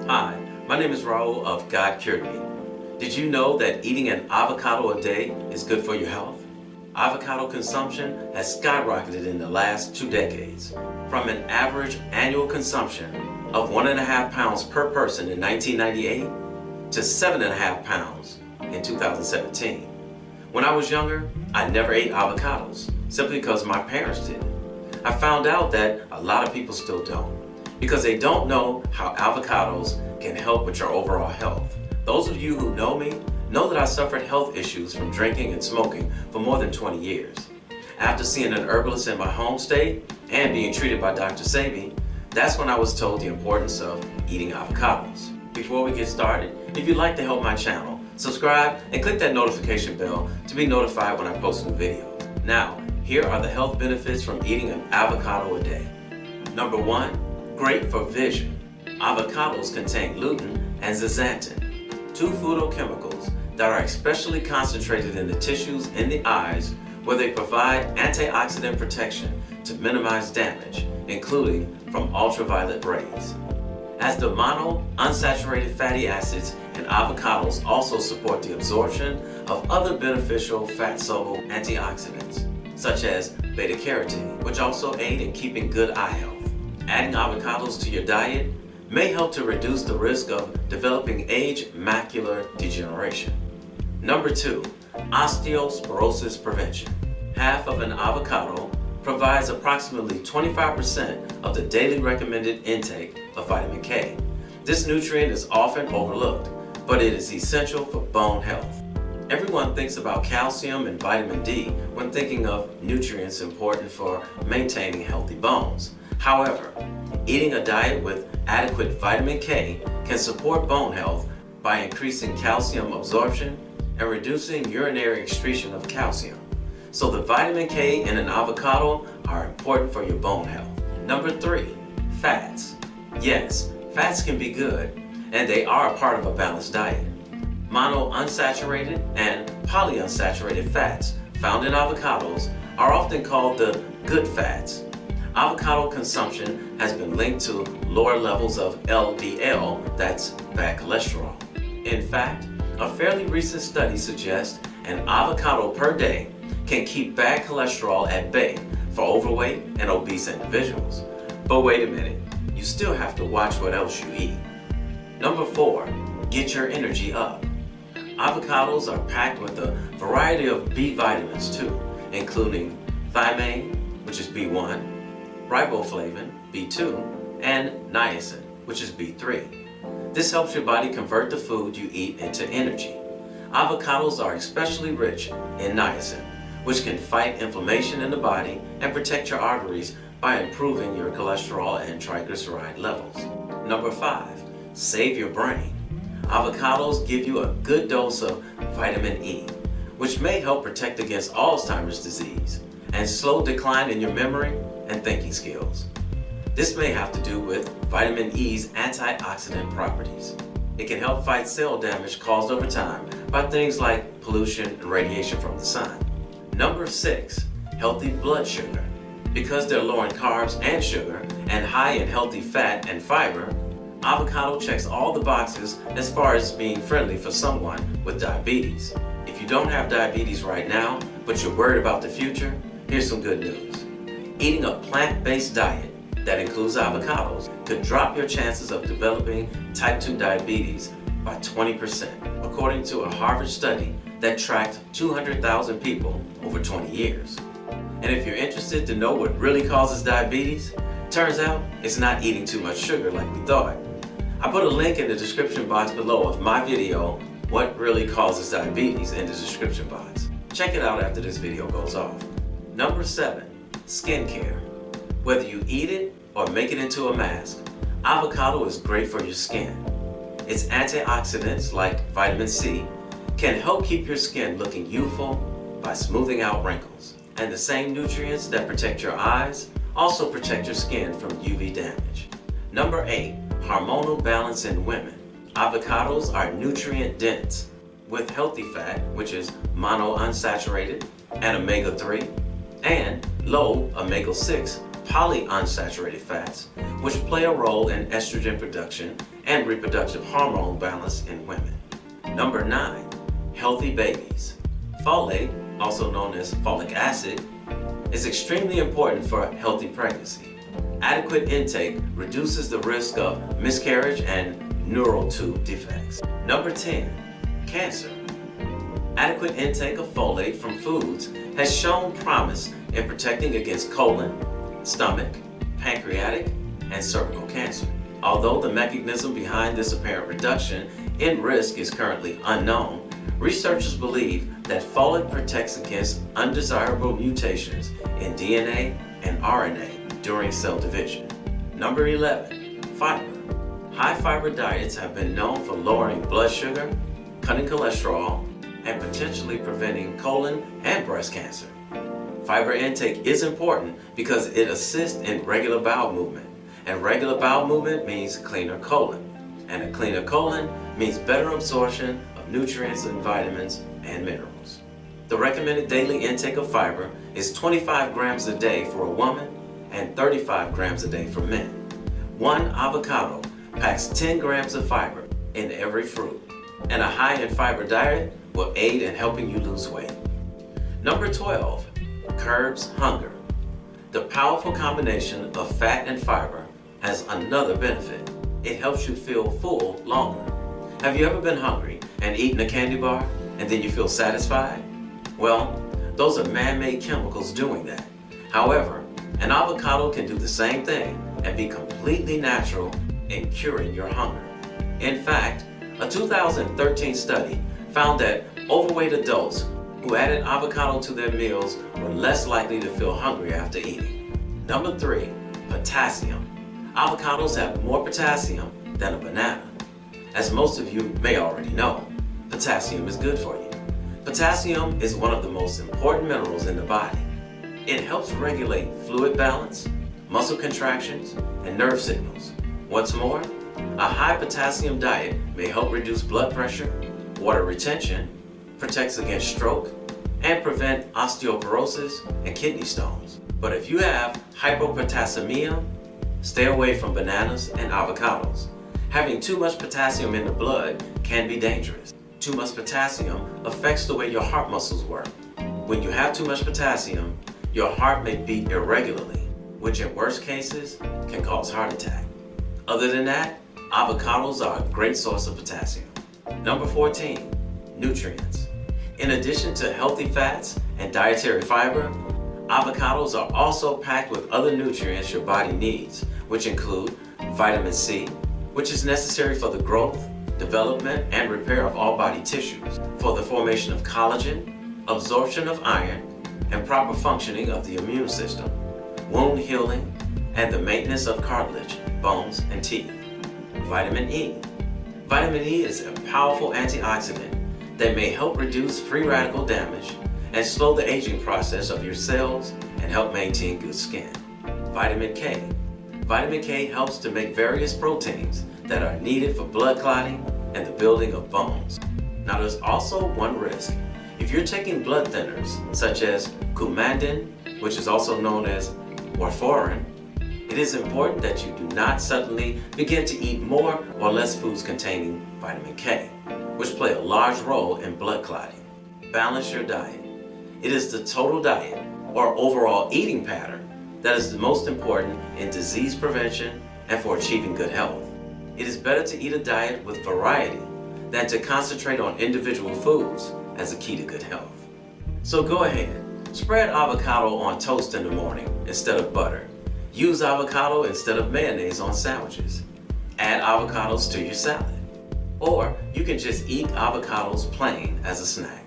Hi, my name is Raulh of Godcuredme. Did you know that eating an avocado a day is good for your health? Avocado consumption has skyrocketed in the last 2 decades, from an average annual consumption of 1.5 pounds per person in 1998 to 7.5 pounds in 2017. When I was younger, I never ate avocados, simply because my parents did. I found out that a lot of people still don't, because they don't know how avocados can help with your overall health. Those of you who know me know that I suffered health issues from drinking and smoking for more than 20 years. After seeing an herbalist in my home state and being treated by Dr. Sebi, that's when I was told the importance of eating avocados. Before we get started, if you'd like to help my channel, subscribe and click that notification bell to be notified when I post new videos. Now, here are the health benefits from eating an avocado a day. Number 1, great for vision. Avocados contain lutein and zeaxanthin, 2 phytochemicals that are especially concentrated in the tissues in the eyes, where they provide antioxidant protection to minimize damage, including from ultraviolet rays. As the monounsaturated fatty acids in avocados also support the absorption of other beneficial fat-soluble antioxidants, such as beta-carotene, which also aid in keeping good eye health. Adding avocados to your diet may help to reduce the risk of developing age macular degeneration. Number 2, osteoporosis prevention. Half of an avocado provides approximately 25% of the daily recommended intake of vitamin K. This nutrient is often overlooked, but it is essential for bone health. Everyone thinks about calcium and vitamin D when thinking of nutrients important for maintaining healthy bones. However, eating a diet with adequate vitamin K can support bone health by increasing calcium absorption and reducing urinary excretion of calcium. So the vitamin K in an avocado are important for your bone health. Number 3, fats. Yes, fats can be good, and they are a part of a balanced diet. Monounsaturated and polyunsaturated fats found in avocados are often called the good fats. Avocado consumption has been linked to lower levels of LDL, that's bad cholesterol. In fact, a fairly recent study suggests an avocado per day can keep bad cholesterol at bay for overweight and obese individuals. But wait a minute, you still have to watch what else you eat. Number 4, get your energy up. Avocados are packed with a variety of B vitamins too, including thiamine, which is B1, riboflavin, B2, and niacin, which is B3. This helps your body convert the food you eat into energy. Avocados are especially rich in niacin, which can fight inflammation in the body and protect your arteries by improving your cholesterol and triglyceride levels. Number 5, save your brain. Avocados give you a good dose of vitamin E, which may help protect against Alzheimer's disease and slow decline in your memory and thinking skills. This may have to do with vitamin E's antioxidant properties. It can help fight cell damage caused over time by things like pollution and radiation from the sun. Number 6, healthy blood sugar. Because they're low in carbs and sugar and high in healthy fat and fiber, avocado checks all the boxes as far as being friendly for someone with diabetes. If you don't have diabetes right now, but you're worried about the future, here's some good news. Eating a plant-based diet that includes avocados could drop your chances of developing type 2 diabetes by 20%, according to a Harvard study that tracked 200,000 people over 20 years. And if you're interested to know what really causes diabetes, turns out it's not eating too much sugar like we thought. I put a link in the description box below of my video, What Really Causes Diabetes, in the description box. Check it out after this video goes off. Number 7, skincare. Whether you eat it or make it into a mask, avocado is great for your skin. Its antioxidants, like vitamin C, can help keep your skin looking youthful by smoothing out wrinkles. And the same nutrients that protect your eyes also protect your skin from UV damage. Number 8, hormonal balance in women. Avocados are nutrient dense with healthy fat, which is monounsaturated and omega-3, and low omega-6 polyunsaturated fats, which play a role in estrogen production and reproductive hormone balance in women. Number 9, healthy babies. Folate, also known as folic acid, is extremely important for a healthy pregnancy. Adequate intake reduces the risk of miscarriage and neural tube defects. Number 10, cancer. Adequate intake of folate from foods has shown promise in protecting against colon, stomach, pancreatic, and cervical cancer. Although the mechanism behind this apparent reduction in risk is currently unknown, researchers believe that folate protects against undesirable mutations in DNA and RNA during cell division. Number 11, fiber. High fiber diets have been known for lowering blood sugar, cutting cholesterol, and potentially preventing colon and breast cancer. Fiber intake is important because it assists in regular bowel movement, and regular bowel movement means cleaner colon, and a cleaner colon means better absorption of nutrients and vitamins and minerals. The recommended daily intake of fiber is 25 grams a day for a woman and 35 grams a day for men. One avocado packs 10 grams of fiber in every fruit, and a high in fiber diet will aid in helping you lose weight. Number 12, curbs hunger. The powerful combination of fat and fiber has another benefit. It helps you feel full longer. Have you ever been hungry and eaten a candy bar and then you feel satisfied? Well, those are man-made chemicals doing that. However, an avocado can do the same thing and be completely natural in curing your hunger. In fact, a 2013 study found that overweight adults who added avocado to their meals were less likely to feel hungry after eating. Number 3, potassium. Avocados have more potassium than a banana. As most of you may already know, potassium is good for you. Potassium is one of the most important minerals in the body. It helps regulate fluid balance, muscle contractions, and nerve signals. What's more, a high potassium diet may help reduce blood pressure, water retention, protects against stroke, and prevent osteoporosis and kidney stones. But if you have hypopotassiemia, stay away from bananas and avocados. Having too much potassium in the blood can be dangerous. Too much potassium affects the way your heart muscles work. When you have too much potassium, your heart may beat irregularly, which in worst cases can cause heart attack. Other than that, avocados are a great source of potassium. Number 14, nutrients. In addition to healthy fats and dietary fiber, avocados are also packed with other nutrients your body needs, which include vitamin C, which is necessary for the growth, development, and repair of all body tissues, for the formation of collagen, absorption of iron, and proper functioning of the immune system, wound healing, and the maintenance of cartilage, bones, and teeth. Vitamin E. Vitamin E is a powerful antioxidant that may help reduce free radical damage and slow the aging process of your cells and help maintain good skin. Vitamin K. Vitamin K helps to make various proteins that are needed for blood clotting and the building of bones. Now there's also one risk. If you're taking blood thinners such as Coumadin, which is also known as warfarin, it is important that you do not suddenly begin to eat more or less foods containing vitamin K, which play a large role in blood clotting. Balance your diet. It is the total diet or overall eating pattern that is the most important in disease prevention and for achieving good health. It is better to eat a diet with variety than to concentrate on individual foods as a key to good health. So go ahead, spread avocado on toast in the morning instead of butter. Use avocado instead of mayonnaise on sandwiches. Add avocados to your salad. Or you can just eat avocados plain as a snack.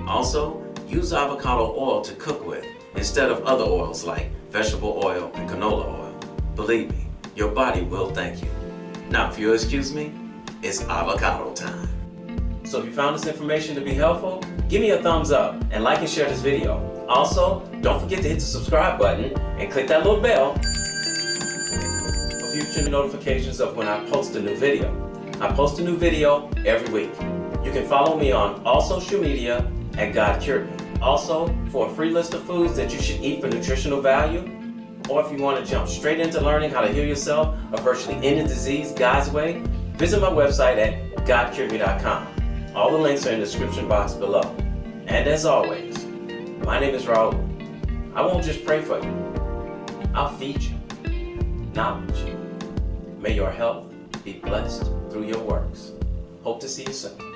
Also, use avocado oil to cook with instead of other oils like vegetable oil and canola oil. Believe me, your body will thank you. Now, if you'll excuse me, it's avocado time. So if you found this information to be helpful, give me a thumbs up and like and share this video. Also, don't forget to hit the subscribe button and click that little bell for future notifications of when I post a new video. I post a new video every week. You can follow me on all social media at Godcuredme. Also, for a free list of foods that you should eat for nutritional value, Or if you want to jump straight into learning how to heal yourself or virtually any disease God's way, visit my website at Godcuredme.com. All the links are in the description box below. And as always, my name is Raulh. I won't just pray for you. I'll feed you knowledge. May your health be blessed through your works. Hope to see you soon.